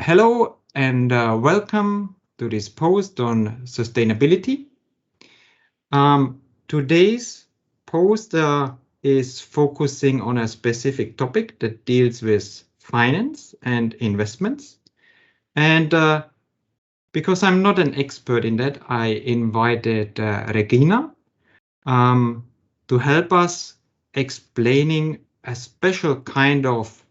Hello and welcome to this post on sustainability. Today's post is focusing on a specific topic that deals with finance and investments. And because I'm not an expert in that, I invited Regina to help us explaining a special kind of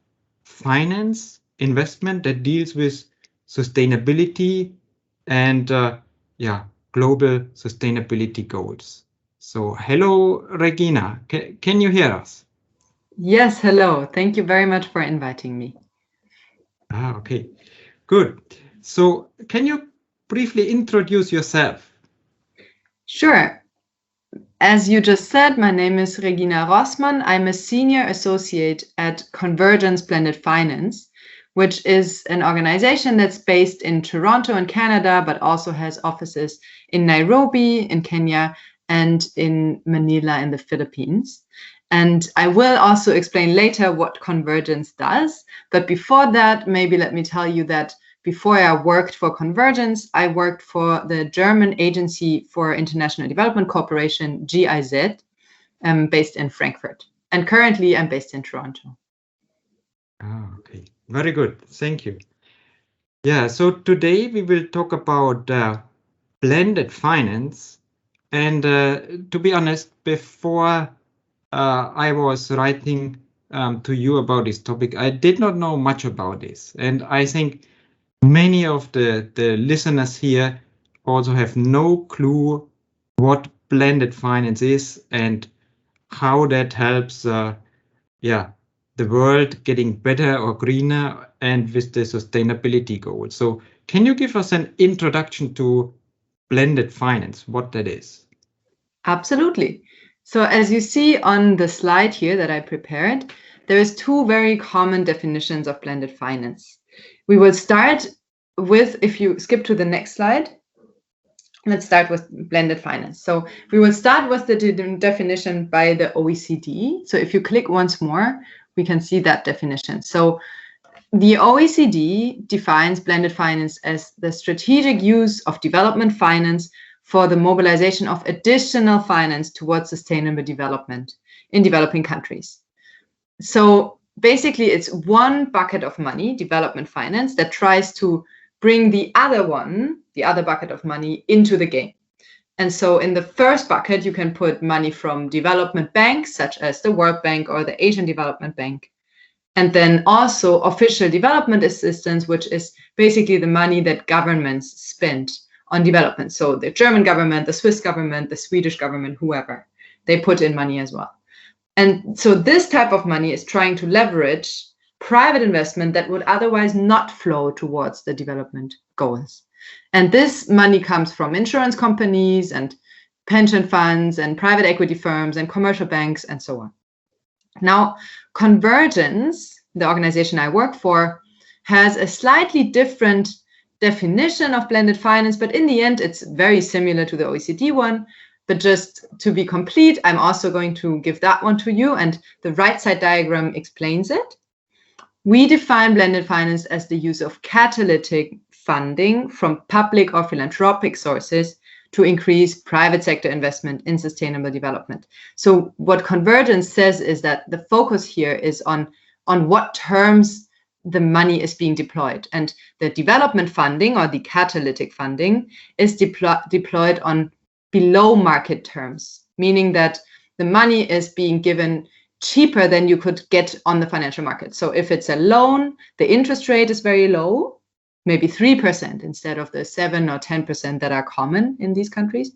finance investment that deals with sustainability and global sustainability goals. So hello, Regina, can you hear us? Yes, hello. Thank you very much for inviting me. Okay, good. So can you briefly introduce yourself? Sure. As you just said, my name is Regina Rossmann. I'm a senior associate at Convergence Blended Finance, which is an organization that's based in Toronto in Canada, but also has offices in Nairobi in Kenya and in Manila in the Philippines. And I will also explain later what Convergence does. But before that, maybe let me tell you that before I worked for Convergence, I worked for the German Agency for International Development Cooperation, GIZ, based in Frankfurt. And currently I'm based in Toronto. Okay, very good. Thank you. Yeah, so today we will talk about blended finance. And to be honest, before I was writing to you about this topic, I did not know much about this. And I think many of the listeners here also have no clue what blended finance is and how that helps the world getting better or greener and with the sustainability goals. So can you give us an introduction to blended finance, what that is? Absolutely. So as you see on the slide here that I prepared, there is two very common definitions of blended finance. We will start with, if you skip to the next slide, let's start with blended finance. So we will start with the definition by the OECD. So if you click once more, we can see that definition. So the OECD defines blended finance as the strategic use of development finance for the mobilization of additional finance towards sustainable development in developing countries. So basically, it's one bucket of money, development finance, that tries to bring the other bucket of money into the game. And so in the first bucket, you can put money from development banks, such as the World Bank or the Asian Development Bank. And then also official development assistance, which is basically the money that governments spend on development. So the German government, the Swiss government, the Swedish government, whoever, they put in money as well. And so this type of money is trying to leverage private investment that would otherwise not flow towards the development goals. And this money comes from insurance companies and pension funds and private equity firms and commercial banks and so on. Now, Convergence, the organization I work for, has a slightly different definition of blended finance, but in the end, it's very similar to the OECD one. But just to be complete, I'm also going to give that one to you, and the right side diagram explains it. We define blended finance as the use of catalytic funding from public or philanthropic sources to increase private sector investment in sustainable development. So what Convergence says is that the focus here is on what terms the money is being deployed. And the development funding or the catalytic funding is deployed on below market terms, meaning that the money is being given cheaper than you could get on the financial market. So if it's a loan, the interest rate is very low, maybe 3% instead of the 7 or 10% that are common in these countries.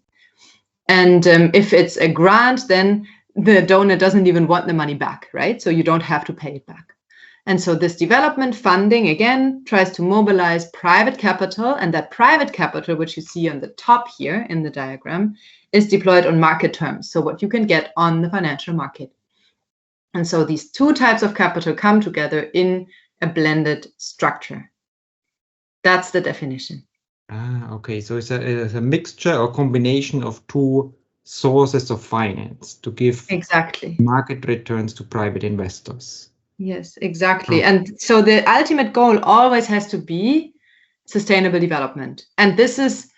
And if it's a grant, then the donor doesn't even want the money back, right? So you don't have to pay it back. And so this development funding, again, tries to mobilize private capital. And that private capital, which you see on the top here in the diagram, is deployed on market terms. So what you can get on the financial market. And so these two types of capital come together in a blended structure. That's the definition. Okay, so it's a mixture or combination of two sources of finance to give Exactly. market returns to private investors. Yes, exactly. Oh, And so the ultimate goal always has to be sustainable development. And this is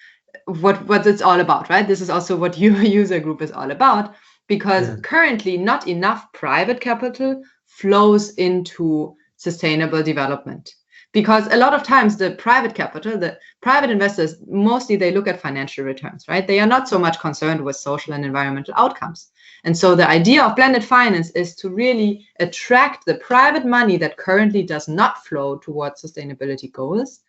what it's all about, right? This is also what your user group is all about, because yeah. currently not enough private capital flows into sustainable development. Because a lot of times the private capital, the private investors, mostly they look at financial returns, right? They are not so much concerned with social and environmental outcomes. And so the idea of blended finance is to really attract the private money that currently does not flow towards sustainability goals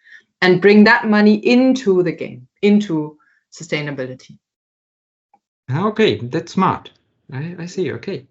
and bring that money into the game, into sustainability. Okay, that's smart. I see. Okay.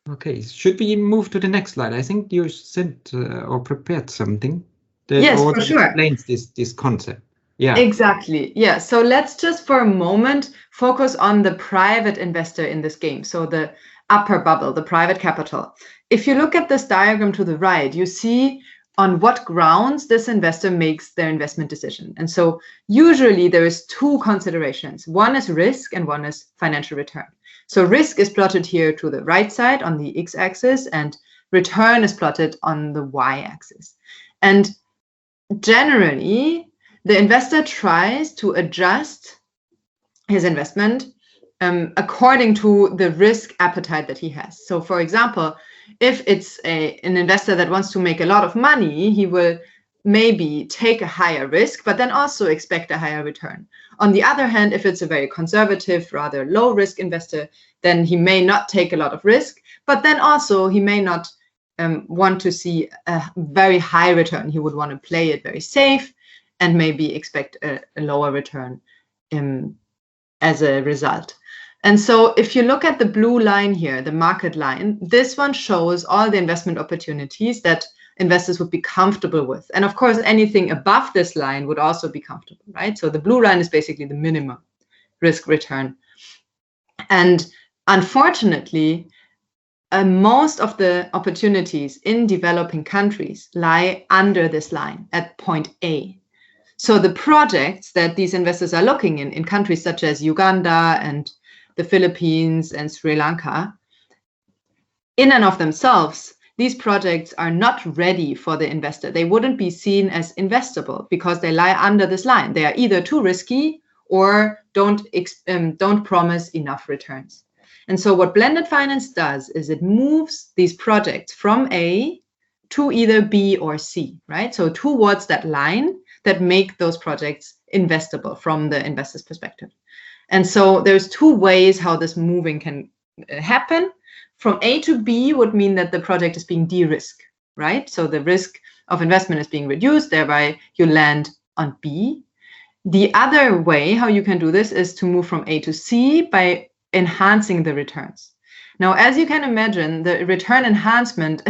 Okay. Should we move to the next slide? I think you sent or prepared something that Yes, for also sure. explains this concept. Yeah. Exactly. Yeah. So let's just for a moment focus on the private investor in this game. So the upper bubble, the private capital. If you look at this diagram to the right, you see on what grounds this investor makes their investment decision. And so usually there is two considerations. One is risk and one is financial return. So risk is plotted here to the right side on the x-axis and return is plotted on the y-axis. And generally, the investor tries to adjust his investment according to the risk appetite that he has. So, for example, if it's an investor that wants to make a lot of money, he will maybe take a higher risk, but then also expect a higher return. On the other hand, if it's a very conservative, rather low risk investor, then he may not take a lot of risk, but then also he may not want to see a very high return. He would want to play it very safe and maybe expect a lower return as a result. And so if you look at the blue line here, the market line, this one shows all the investment opportunities that investors would be comfortable with. And of course, anything above this line would also be comfortable, right? So the blue line is basically the minimum risk return. And unfortunately, most of the opportunities in developing countries lie under this line at point A. So the projects that these investors are looking in countries such as Uganda and the Philippines and Sri Lanka, in and of themselves, these projects are not ready for the investor. They wouldn't be seen as investable because they lie under this line. They are either too risky or don't promise enough returns. And so what blended finance does is it moves these projects from A to either B or C, right? So towards that line that make those projects investable from the investor's perspective. And so there's two ways how this moving can happen. From A to B would mean that the project is being de-risked, right? So the risk of investment is being reduced, thereby you land on B. The other way how you can do this is to move from A to C by enhancing the returns. Now, as you can imagine, the return enhancement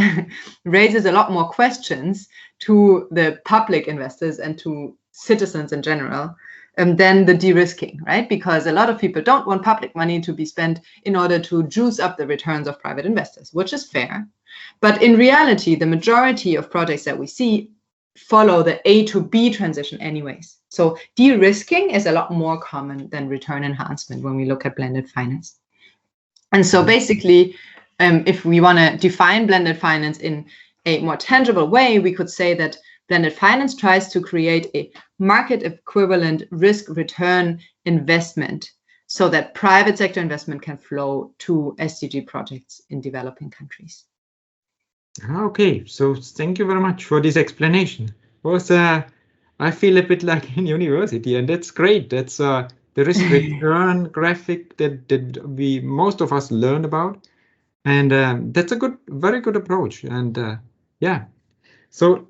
raises a lot more questions to the public investors and to citizens in general than the de-risking, right? Because a lot of people don't want public money to be spent in order to juice up the returns of private investors, which is fair. But in reality, the majority of projects that we see follow the A to B transition anyways. So de-risking is a lot more common than return enhancement when we look at blended finance. And so basically, if we want to define blended finance in a more tangible way, we could say that blended finance tries to create a market equivalent risk return investment so that private sector investment can flow to SDG projects in developing countries. Okay, so thank you very much for this explanation. Was I feel a bit like in university, and that's great. That's the risk return graphic that we most of us learned about, and that's a very good approach. And yeah, so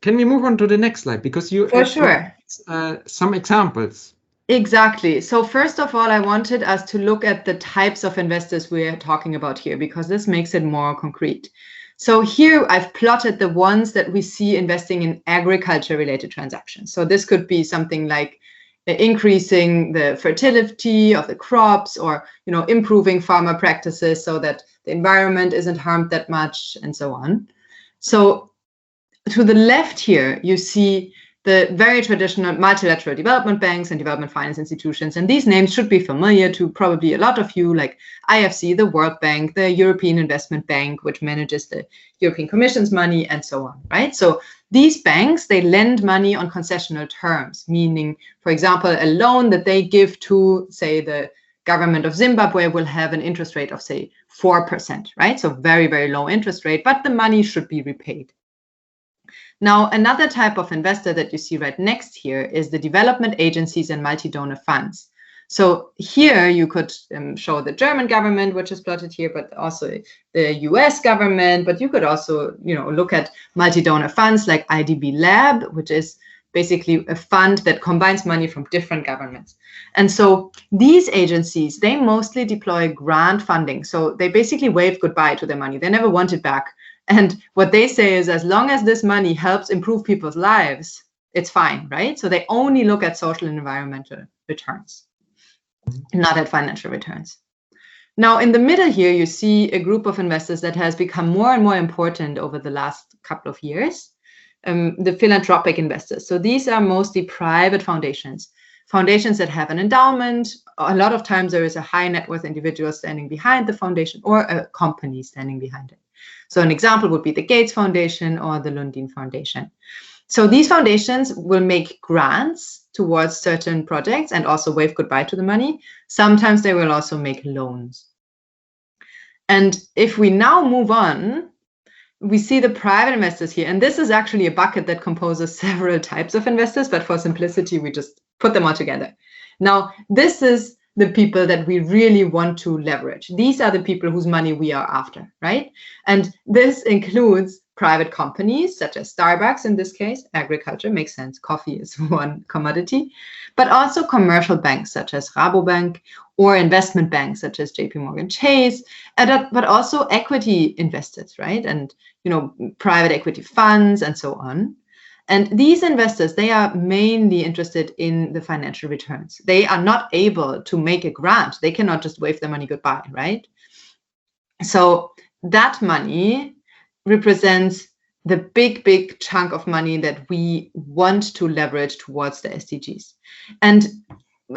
can we move on to the next slide because you For sure. Some examples. Exactly. So first of all, I wanted us to look at the types of investors we're talking about here, because this makes it more concrete. So here I've plotted the ones that we see investing in agriculture-related transactions. So this could be something like increasing the fertility of the crops, or improving farmer practices so that the environment isn't harmed that much, and so on. So to the left here, you see the very traditional multilateral development banks and development finance institutions. And these names should be familiar to probably a lot of you, like IFC, the World Bank, the European Investment Bank, which manages the European Commission's money, and so on, right? So these banks, they lend money on concessional terms, meaning, for example, a loan that they give to, say, the government of Zimbabwe will have an interest rate of, say, 4%, right? So very, very low interest rate, but the money should be repaid. Now, another type of investor that you see right next here is the development agencies and multi-donor funds. So here you could show the German government, which is plotted here, but also the US government. But you could also, look at multi-donor funds like IDB Lab, which is basically a fund that combines money from different governments. And so these agencies, they mostly deploy grant funding. So they basically wave goodbye to their money. They never want it back. And what they say is, as long as this money helps improve people's lives, it's fine, right? So they only look at social and environmental returns, not at financial returns. Now, in the middle here, you see a group of investors that has become more and more important over the last couple of years, the philanthropic investors. So these are mostly private foundations that have an endowment. A lot of times there is a high net worth individual standing behind the foundation or a company standing behind it. So an example would be the Gates Foundation or the Lundin Foundation. So these foundations will make grants towards certain projects and also wave goodbye to the money. Sometimes they will also make loans. And if we now move on, we see the private investors here. And this is actually a bucket that composes several types of investors, but for simplicity, we just put them all together. Now, this is the people that we really want to leverage. These are the people whose money we are after, right? And this includes private companies, such as Starbucks in this case. Agriculture makes sense. Coffee is one commodity. But also commercial banks, such as Rabobank, or investment banks, such as JP Morgan Chase, but also equity investors, right? And, private equity funds and so on. And these investors, they are mainly interested in the financial returns. They are not able to make a grant. They cannot just wave their money goodbye, right? So that money represents the big chunk of money that we want to leverage towards the SDGs. And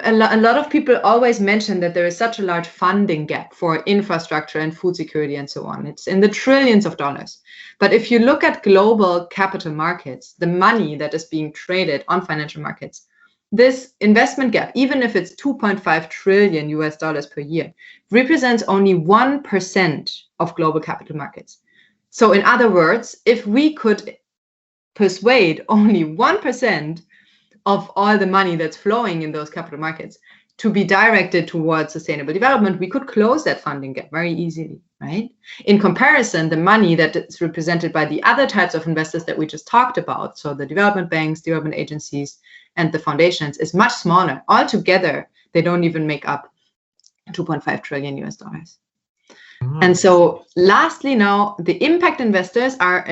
a lot of people always mention that there is such a large funding gap for infrastructure and food security and so on. It's in the trillions of dollars. But if you look at global capital markets, the money that is being traded on financial markets, this investment gap, even if it's 2.5 trillion US dollars per year, represents only 1% of global capital markets. So in other words, if we could persuade only 1% of all the money that's flowing in those capital markets to be directed towards sustainable development, we could close that funding gap very easily, right? In comparison, the money that is represented by the other types of investors that we just talked about, so the development banks, development agencies, and the foundations, is much smaller. Altogether, they don't even make up 2.5 trillion US dollars. And so lastly, now, the impact investors are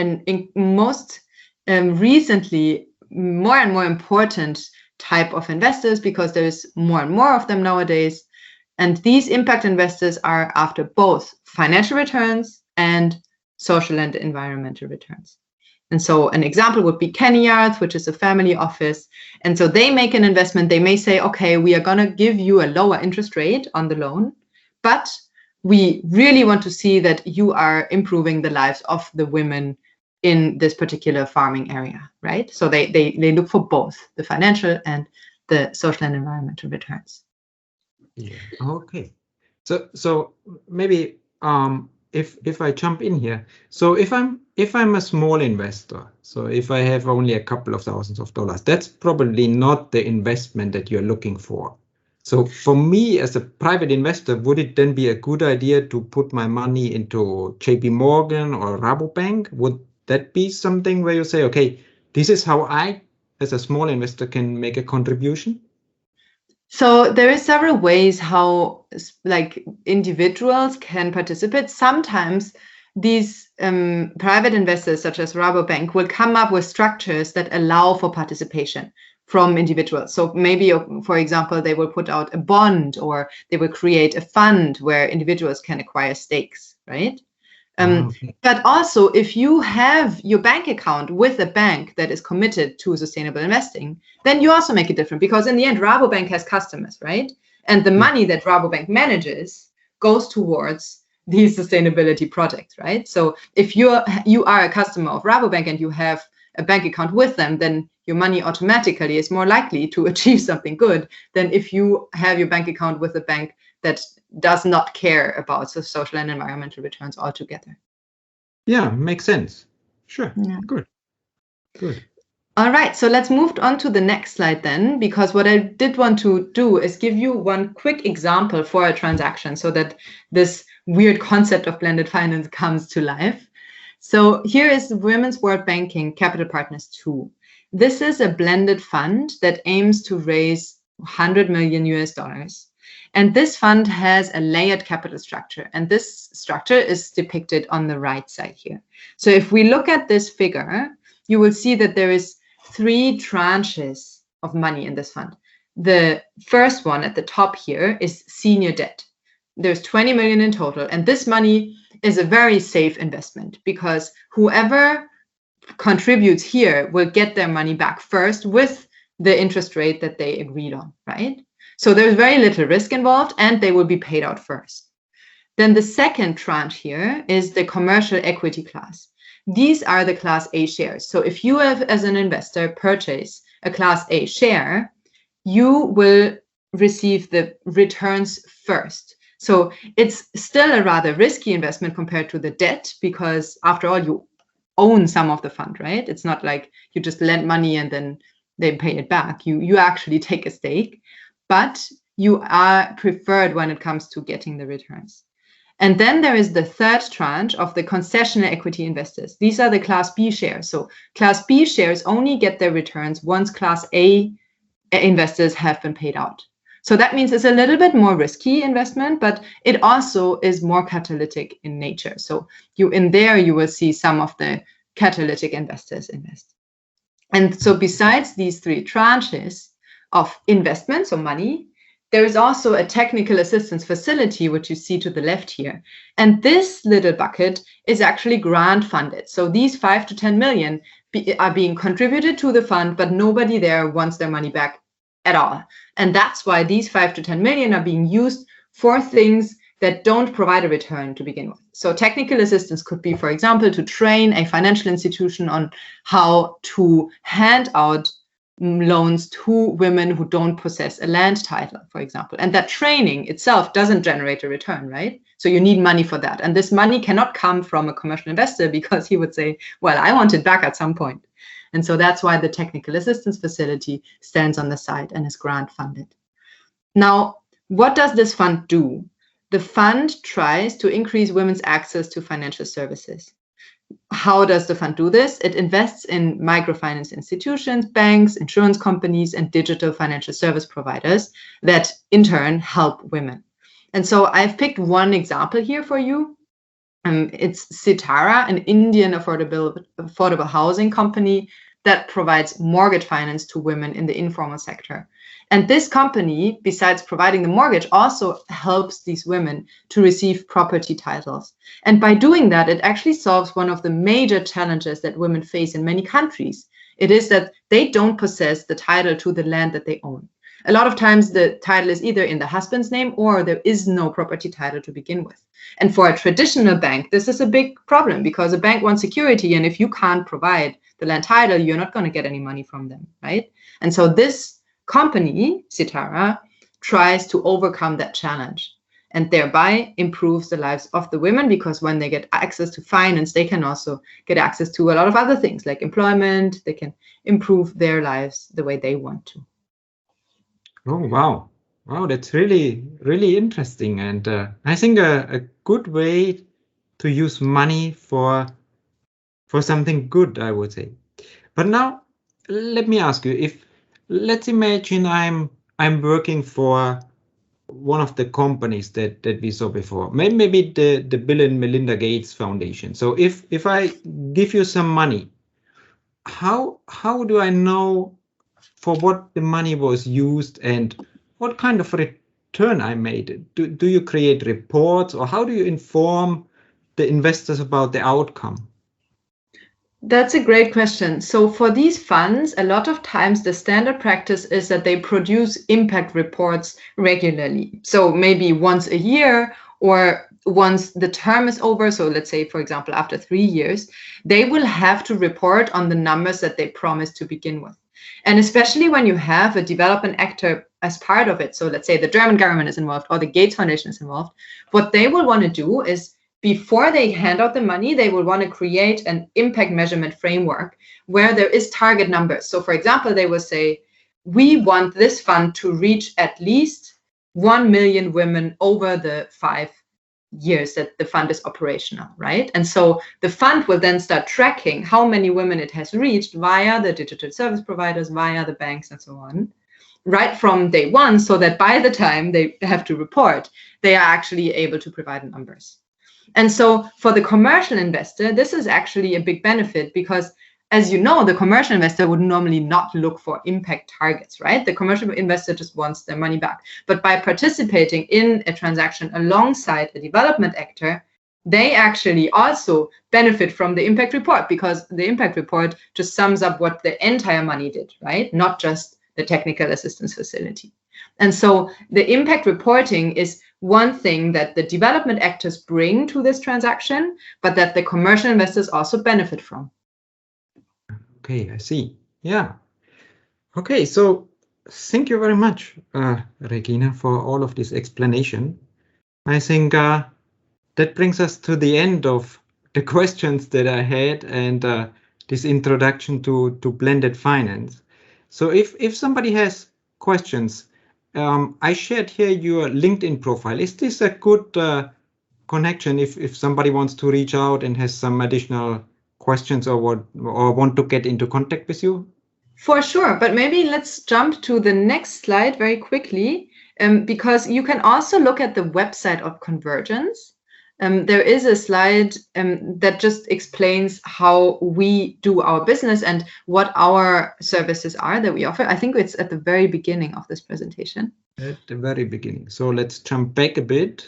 most recently more and more important type of investors, because there's more and more of them nowadays. And these impact investors are after both financial returns and social and environmental returns. And so an example would be Kennyard, which is a family office. And so they make an investment. They may say, okay, we are going to give you a lower interest rate on the loan, but we really want to see that you are improving the lives of the women in this particular farming area, right? So they look for both the financial and the social and environmental returns. Yeah. Okay. So maybe if I jump in here, so if I'm a small investor, so if I have only a couple of thousands of dollars, that's probably not the investment that you're looking for. So for me as a private investor, would it then be a good idea to put my money into JP Morgan or Rabobank? Would that be something where you say, okay, this is how I, as a small investor, can make a contribution? So there is several ways how individuals can participate. Sometimes these private investors, such as Rabobank, will come up with structures that allow for participation from individuals. So maybe, for example, they will put out a bond, or they will create a fund where individuals can acquire stakes, right? Okay. But also, if you have your bank account with a bank that is committed to sustainable investing, then you also make it different, because in the end, Rabobank has customers, right? And the Yeah. money that Rabobank manages goes towards these sustainability projects, right? So if you are a customer of Rabobank and you have a bank account with them, then your money automatically is more likely to achieve something good than if you have your bank account with a bank that does not care about the social and environmental returns altogether. Yeah, makes sense. Sure. Yeah. Good. Good. All right, so let's move on to the next slide then, because what I did want to do is give you one quick example for a transaction so that this weird concept of blended finance comes to life. So here is Women's World Banking Capital Partners 2. This is a blended fund that aims to raise 100 million US dollars. And this fund has a layered capital structure. And this structure is depicted on the right side here. So if we look at this figure, you will see that there is 3 tranches of money in this fund. The first one at the top here is senior debt. There's 20 million in total. And this money is a very safe investment, because whoever contributes here will get their money back first with the interest rate that they agreed on, right? So there's very little risk involved, and they will be paid out first. Then the second tranche here is the commercial equity class. These are the Class A shares. So if you have, as an investor, purchase a Class A share, you will receive the returns first. So it's still a rather risky investment compared to the debt, because after all, you own some of the fund, right? It's not like you just lend money and then they pay it back. You actually take a stake, but you are preferred when it comes to getting the returns. And then there is the third tranche of the concessional equity investors. These are the Class B shares. So Class B shares only get their returns once Class A investors have been paid out. So that means it's a little bit more risky investment, but it also is more catalytic in nature. So you will see some of the catalytic investors invest. And so besides these 3 tranches of investments or money, there is also a technical assistance facility, which you see to the left here. And this little bucket is actually grant funded. So these 5 to 10 million are being contributed to the fund, but nobody there wants their money back at all. And that's why these 5 to 10 million are being used for things that don't provide a return to begin with. So technical assistance could be, for example, to train a financial institution on how to hand out loans to women who don't possess a land title, for example. And that training itself doesn't generate a return, right? So you need money for that. And this money cannot come from a commercial investor, because he would say, well, I want it back at some point. And so that's why the technical assistance facility stands on the side and is grant funded. Now, what does this fund do? The fund tries to increase women's access to financial services. How does the fund do this? It invests in microfinance institutions, banks, insurance companies, and digital financial service providers that in turn help women. And so I've picked one example here for you. It's Sitara, an Indian affordable housing company that provides mortgage finance to women in the informal sector. And this company, besides providing the mortgage, also helps these women to receive property titles. And by doing that, it actually solves one of the major challenges that women face in many countries. It is that they don't possess the title to the land that they own. A lot of times the title is either in the husband's name, or there is no property title to begin with. And for a traditional bank, this is a big problem, because a bank wants security. And if you can't provide the land title, you're not going to get any money from them, right? And so this company, Sitara, tries to overcome that challenge and thereby improves the lives of the women, because when they get access to finance, they can also get access to a lot of other things like employment. They can improve their lives the way they want to. Oh, wow. Wow, that's really, really interesting. And I think a good way to use money for something good, I would say. But now let me ask you, if let's imagine I'm working for one of the companies that we saw before, maybe the Bill and Melinda Gates Foundation. So if I give you some money, how do I know for what the money was used and what kind of return I made? Do you create reports, or how do you inform the investors about the outcome? That's a great question. So for these funds, a lot of times the standard practice is that they produce impact reports regularly. So maybe once a year or once the term is over. So let's say, for example, after 3 years, they will have to report on the numbers that they promised to begin with. And especially when you have a development actor as part of it. So let's say the German government is involved or the Gates Foundation is involved. What they will want to do is, before they hand out the money, they will want to create an impact measurement framework where there is target numbers. So for example, they will say, we want this fund to reach at least 1 million women over the 5 years that the fund is operational, right? And so the fund will then start tracking how many women it has reached via the digital service providers, via the banks, and so on, right from day one, so that by the time they have to report, they are actually able to provide numbers. And so for the commercial investor, this is actually a big benefit because, as you know, the commercial investor would normally not look for impact targets, right? The commercial investor just wants their money back. But by participating in a transaction alongside a development actor, they actually also benefit from the impact report, because the impact report just sums up what the entire money did, right? Not just the technical assistance facility. And so the impact reporting is one thing that the development actors bring to this transaction, but that the commercial investors also benefit from. Okay, I see. Yeah. Okay, so thank you very much, Regina, for all of this explanation. I think that brings us to the end of the questions that I had and this introduction to blended finance. So if somebody has questions, I shared here your LinkedIn profile. Is this a good connection if somebody wants to reach out and has some additional questions or want to get into contact with you? For sure, but maybe let's jump to the next slide very quickly, because you can also look at the website of Convergence. There is a slide that just explains how we do our business and what our services are that we offer. I think it's at the very beginning of this presentation. At the very beginning. So let's jump back a bit.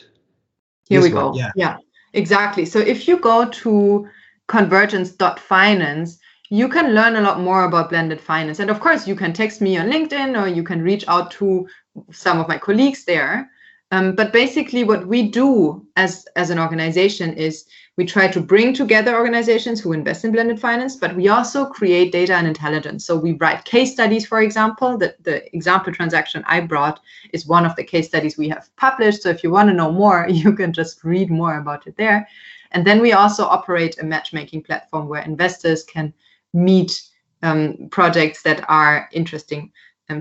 Here we go. Yeah, exactly. So if you go to convergence.finance, you can learn a lot more about blended finance. And of course, you can text me on LinkedIn or you can reach out to some of my colleagues there. But basically what we do as an organization is we try to bring together organizations who invest in blended finance, but we also create data and intelligence. So we write case studies, for example. The example transaction I brought is one of the case studies we have published. So if you want to know more, you can just read more about it there. And then we also operate a matchmaking platform where investors can meet projects that are interesting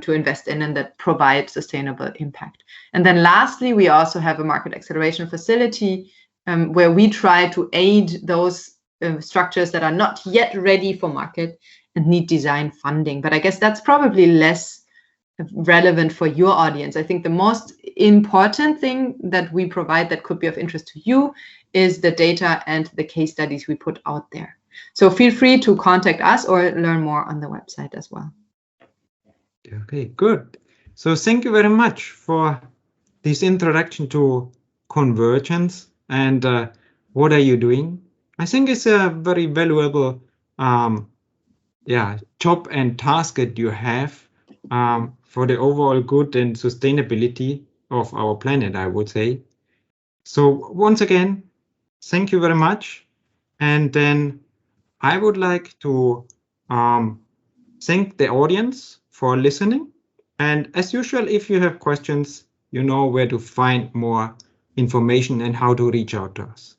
to invest in and that provide sustainable impact. And then lastly, we also have a market acceleration facility where we try to aid those structures that are not yet ready for market and need design funding. But I guess that's probably less relevant for your audience. I think the most important thing that we provide that could be of interest to you is the data and the case studies we put out there. So feel free to contact us or learn more on the website as well. Okay, good. So thank you very much for this introduction to Convergence and what are you doing. I think it's a very valuable job and task that you have for the overall good and sustainability of our planet, I would say. So once again, thank you very much. And then I would like to thank the audience for listening. And as usual, if you have questions, you know where to find more information and how to reach out to us.